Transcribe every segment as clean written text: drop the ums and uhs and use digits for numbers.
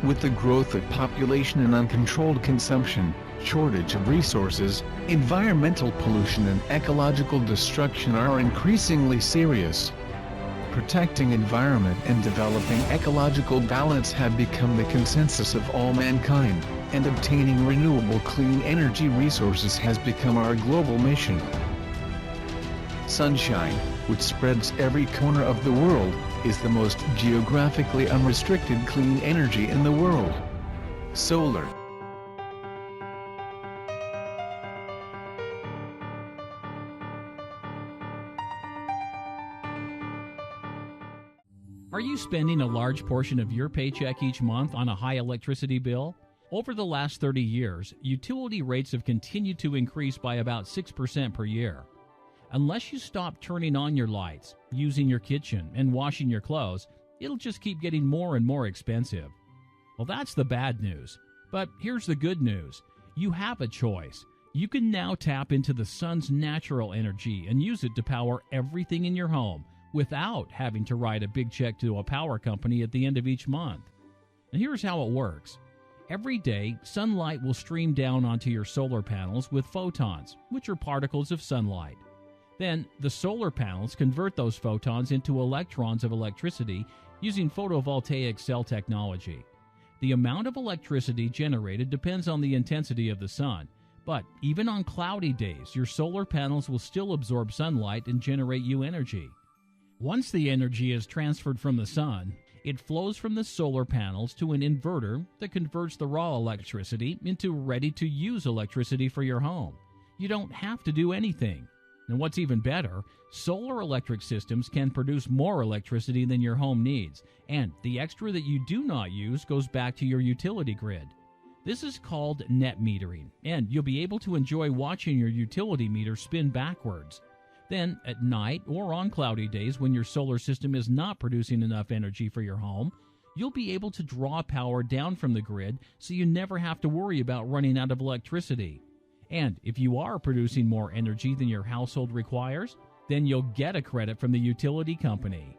With the growth of population and uncontrolled consumption, shortage of resources, environmental pollution and ecological destruction are increasingly serious. Protecting environment and developing ecological balance have become the consensus of all mankind, and obtaining renewable clean energy resources has become our global mission. Sunshine, which spreads every corner of the world, is the most geographically unrestricted clean energy in the world. Solar. Are you spending a large portion of your paycheck each month on a high electricity bill? Over the last 30 years, utility rates have continued to increase by about 6% per year. Unless you stop turning on your lights, using your kitchen, and washing your clothes, it'll just keep getting more and more expensive. Well, that's the bad news. But here's the good news. You have a choice. You can now tap into the sun's natural energy and use it to power everything in your home without having to write a big check to a power company at the end of each month. And here's how it works. Every day, sunlight will stream down onto your solar panels with photons, which are particles of sunlight. Then, the solar panels convert those photons into electrons of electricity using photovoltaic cell technology. The amount of electricity generated depends on the intensity of the sun, but even on cloudy days, your solar panels will still absorb sunlight and generate you energy. Once the energy is transferred from the sun, it flows from the solar panels to an inverter that converts the raw electricity into ready-to-use electricity for your home. You don't have to do anything. And what's even better, solar electric systems can produce more electricity than your home needs, and the extra that you do not use goes back to your utility grid. This is called net metering, and you'll be able to enjoy watching your utility meter spin backwards. Then, at night or on cloudy days when your solar system is not producing enough energy for your home, you'll be able to draw power down from the grid so you never have to worry about running out of electricity. And if you are producing more energy than your household requires, then you'll get a credit from the utility company.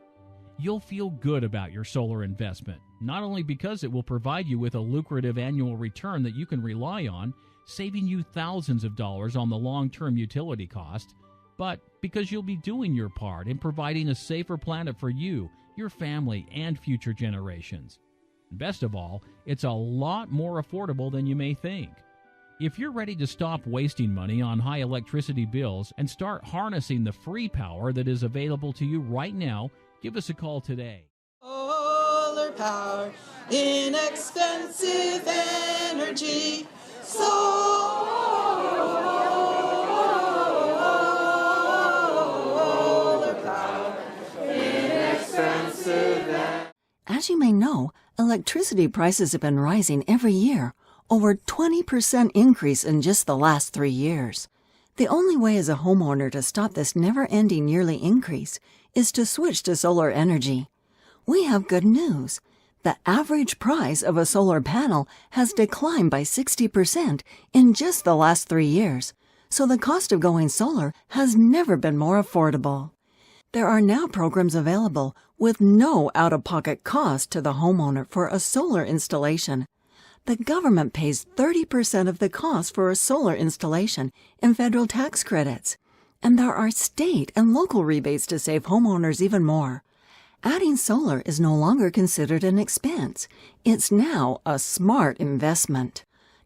You'll feel good about your solar investment, not only because it will provide you with a lucrative annual return that you can rely on, saving you thousands of dollars on the long-term utility cost, but because you'll be doing your part in providing a safer planet for you, your family, and future generations. Best of all, it's a lot more affordable than you may think. If you're ready to stop wasting money on high electricity bills and start harnessing the free power that is available to you right now, give us a call today. Solar power, inexpensive energy. Solar power, inexpensive energy. As you may know, electricity prices have been rising every year. Over 20% increase in just the last 3 years. The only way as a homeowner to stop this never-ending yearly increase is to switch to solar energy. We have good news. The average price of a solar panel has declined by 60% in just the last 3 years, so the cost of going solar has never been more affordable. There are now programs available with no out-of-pocket cost to the homeowner for a solar installation. The government pays 30% of the cost for a solar installation in federal tax credits, and there are state and local rebates to save homeowners even more. Adding solar is no longer considered an expense. It's now a smart investment.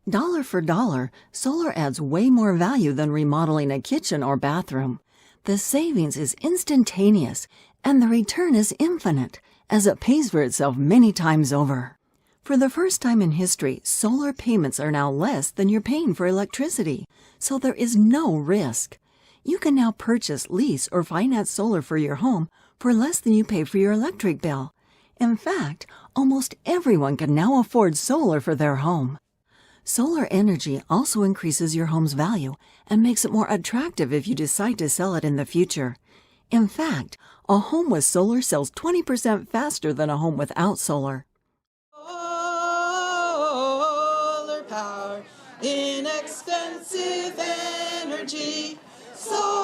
Dollar for dollar, solar adds way more value than remodeling a kitchen or bathroom. The savings is instantaneous, and the return is infinite, as it pays for itself many times over. For the first time in history, solar payments are now less than you're paying for electricity, so there is no risk. You can now purchase, lease, or finance solar for your home for less than you pay for your electric bill. In fact, almost everyone can now afford solar for their home. Solar energy also increases your home's value and makes it more attractive if you decide to sell it in the future. In fact, a home with solar sells 20% faster than a home without solar. Solar power, inexpensive energy. Solar